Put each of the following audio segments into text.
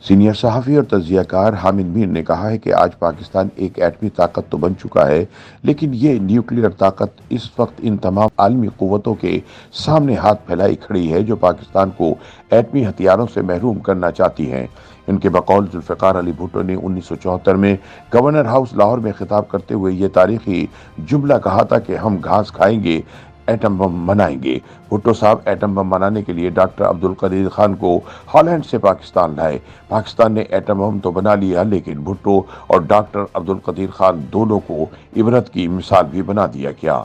Senior صحافی اور تجزیہ کار حامد میر نے کہا ہے کہ آج پاکستان ایک ایٹمی طاقت تو بن چکا ہے، لیکن یہ نیوکلیئر طاقت اس وقت ان تمام عالمی قوتوں کے سامنے ہاتھ پھیلائی کھڑی ہے جو پاکستان کو ایٹمی ہتھیاروں سے محروم کرنا چاہتی ہیں۔ ان کے بقول ذوالفقار علی بھٹو نے 1974 میں گورنر ہاؤس لاہور میں خطاب کرتے ہوئے یہ تاریخی جملہ کہا تھا کہ ہم گھاس کھائیں گے، ایٹم بم بنائیں گے۔ بھٹو صاحب ایٹم بم بنانے کے لیے ڈاکٹر عبدالقدیر خان کو ہالینڈ سے پاکستان لائے۔ پاکستان نے ایٹم بم تو بنا لیا، لیکن بھٹو اور ڈاکٹر عبدالقدیر خان دونوں کو عبرت کی مثال بھی بنا دیا گیا۔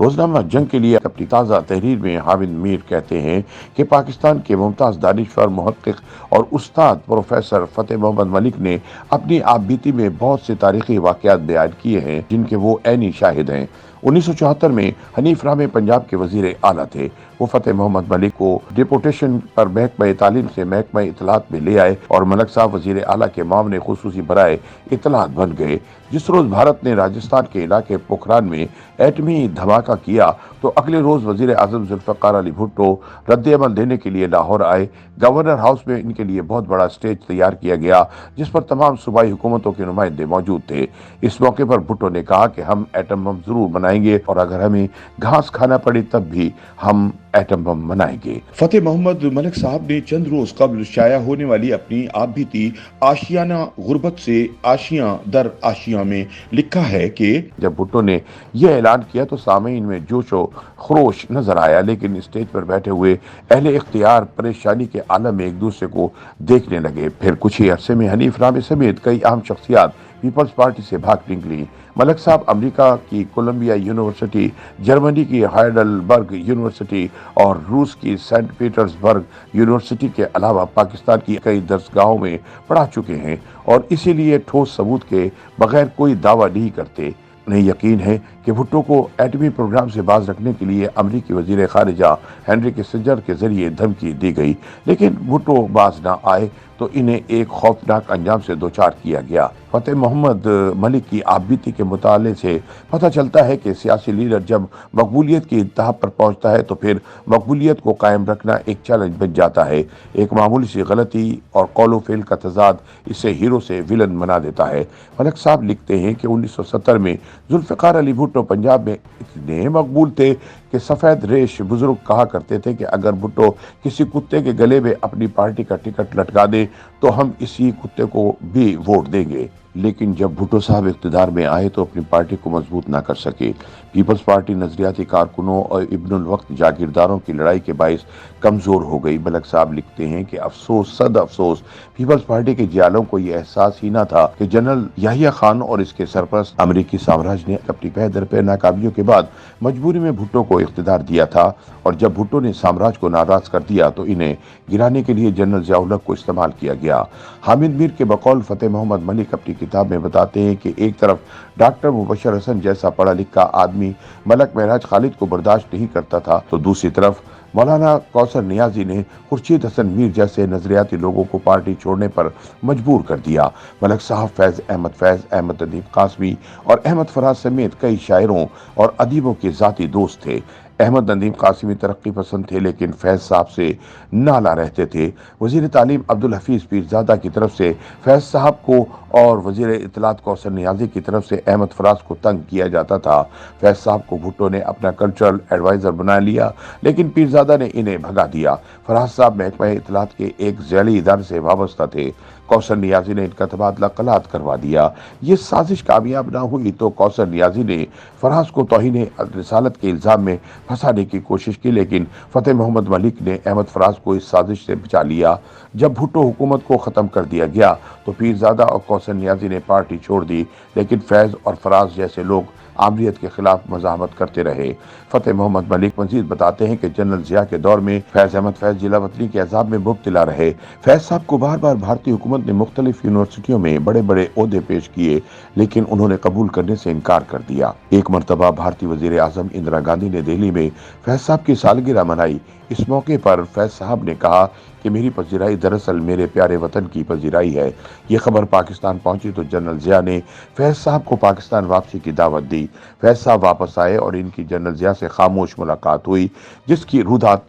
روزنامہ جنگ کے لیے اپنی تازہ تحریر میں حامد میر کہتے ہیں کہ پاکستان کے ممتاز دانشور، محقق اور استاد پروفیسر فتح محمد ملک نے اپنی آپ بیتی میں بہت سے تاریخی واقعات بیان کیے ہیں جن کے وہ عینی شاہد ہیں۔ 1974 میں حنیف رحمانی پنجاب کے وزیر اعلیٰ تھے۔ وہ فتح محمد ملک کو ڈیپوٹیشن پر محکمہ تعلیم سے محکمہ اطلاعات میں لے آئے اور ملک صاحب وزیر اعلیٰ کے معاون خصوصی برائے اطلاعات بن گئے۔ جس روز بھارت نے راجستھان کے علاقے پوکھران میں ایٹمی دھماکہ کیا تو اگلے روز وزیر اعظم ذوالفقار علی بھٹو رد عمل دینے کے لیے لاہور آئے۔ گورنر ہاؤس میں ان کے لیے بہت بڑا سٹیج تیار کیا گیا جس پر تمام صوبائی حکومتوں کے نمائندے موجود تھے۔ اس موقع پر بھٹو نے کہا کہ ہم ایٹم بم ضرور بنائیں گے اور اگر ہمیں گھاس کھانا پڑے تب بھی ہم ایٹم بم بنائیں گے۔ فتح محمد ملک صاحب نے چند روز قبل شائع ہونے والی اپنی آپ بیتی آشیانہ غربت سے آشیاں در آشیاں میں لکھا ہے کہ جب بھٹو نے یہ اعلان کیا تو سامعین میں جوش و خروش نظر آیا، لیکن اسٹیج پر بیٹھے ہوئے اہل اختیار پریشانی کے عالم میں ایک دوسرے کو دیکھنے لگے۔ پھر کچھ ہی عرصے میں حنیف رحمانی سمیت کئی اہم شخصیات پیپلز پارٹی سے بھاگ نکلی۔ ملک صاحب امریکہ کی کولمبیا یونیورسٹی، جرمنی کی ہائیڈلبرگ یونیورسٹی اور روس کی سینٹ پیٹرز برگ یونیورسٹی کے علاوہ پاکستان کی کئی درسگاہوں میں پڑھا چکے ہیں اور اسی لیے ٹھوس ثبوت کے بغیر کوئی دعویٰ نہیں کرتے۔ انہیں یقین ہے کہ بھٹو کو ایٹمی پروگرام سے باز رکھنے کے لیے امریکی وزیر خارجہ ہنری کسنجر کے ذریعے دھمکی دی گئی، لیکن بھٹو باز نہ آئے تو انہیں ایک خوفناک انجام سے دوچار کیا گیا۔ فتح محمد ملک کی آپ بیتی کے مطالعے سے پتہ چلتا ہے کہ سیاسی لیڈر جب مقبولیت کی انتہا پر پہنچتا ہے تو پھر مقبولیت کو قائم رکھنا ایک چیلنج بن جاتا ہے۔ ایک معمولی سی غلطی اور قول و فعل کا تضاد اسے ہیرو سے ویلن بنا دیتا ہے۔ ملک صاحب لکھتے ہیں کہ 1970 میں ذوالفقار علی بھٹو پنجاب میں اتنے مقبول تھے کہ سفید ریش بزرگ کہا کرتے تھے کہ اگر بھٹو کسی کتے کے گلے میں اپنی پارٹی کا ٹکٹ لٹکا دے تو ہم اسی کتے کو بھی ووٹ دیں گے۔ لیکن جب بھٹو صاحب اقتدار میں آئے تو اپنی پارٹی کو مضبوط نہ کر سکے۔ پیپلز پارٹی نظریاتی کارکنوں اور ابن الوقت جاگیرداروں کی لڑائی کے باعث کمزور ہو گئی۔ ملک صاحب لکھتے ہیں کہ افسوس صد افسوس پیپلز پارٹی کے جیالوں کو یہ احساس ہی نہ تھا کہ جنرل یحییٰ خان اور اس کے سرپرست امریکی سامراج نے اپنی پہ در پہ ناکامیوں کے بعد مجبوری میں بھٹو کو اقتدار دیا تھا، اور جب بھٹو نے سامراج کو ناراض کر دیا تو انہیں گرانے کے لیے جنرل ضیاء الحق کو استعمال کیا گیا۔ حامد میر کے بقول فتح محمد ملک اپنی کتاب میں بتاتے ہیں کہ ایک طرف ڈاکٹر مبشر حسن جیسا پڑھا لکھا آدمی ملک معراج خالد کو برداشت نہیں کرتا تھا تو دوسری طرف مولانا کوثر نیازی نے خورشید حسن میر جیسے نظریاتی لوگوں کو پارٹی چھوڑنے پر مجبور کر دیا۔ ملک صاحب فیض احمد ندیم قاسمی اور احمد فراز سمیت کئی شاعروں اور ادیبوں کے ذاتی دوست تھے۔ احمد ندیم قاسمی ترقی پسند تھے لیکن فیض صاحب سے نالا رہتے تھے۔ وزیر تعلیم عبدالحفیظ پیرزادہ کی طرف سے فیض صاحب کو اور وزیر اطلاعات کوثر نیازی کی طرف سے احمد فراز کو تنگ کیا جاتا تھا۔ فیض صاحب کو بھٹو نے اپنا کلچرل ایڈوائزر بنا لیا لیکن پیرزادہ نے انہیں بھگا دیا۔ فراز صاحب محکمہ اطلاعات کے ایک ذیلی ادارے سے وابستہ تھے۔ کوثر نیازی نے ان کا تبادلہ قلات کروا دیا۔ یہ سازش کامیاب نہ ہوئی تو کوثر نیازی نے فراز کو توہین رسالت کے الزام میں پھنسانے کی کوشش کی، لیکن فتح محمد ملک نے احمد فراز کو اس سازش سے بچا لیا۔ جب بھٹو حکومت کو ختم کر دیا گیا تو پیرزادہ اور کوثر نیازی نے پارٹی چھوڑ دی، لیکن فیض اور فراز جیسے لوگ آمریت کے خلاف مزاحمت کرتے رہے۔ فتح محمد ملک مزید بتاتے ہیں کہ جنرل ضیاء کے دور میں فیض احمد فیض ضلع وطنی کے عذاب میں مبتلا رہے۔ فیض صاحب کو بار بار بھارتی حکومت نے مختلف یونیورسٹیوں میں بڑے بڑے عہدے پیش کیے لیکن انہوں نے قبول کرنے سے انکار کر دیا۔ ایک مرتبہ بھارتی وزیر اعظم اندرا گاندھی نے دہلی میں فیض صاحب کی سالگرہ منائی۔ اس موقع پر فیض صاحب نے کہا کہ میری پذیرائی دراصل میرے پیارے وطن کی پذیرائی ہے۔ یہ خبر پاکستان پہنچی تو جنرل ضیاء نے فیض صاحب کو پاکستان واپسی کی دعوت دی۔ فیض صاحب واپس آئے اور ان کی جنرل ضیاء سے خاموش ملاقات ہوئی جس کی روحات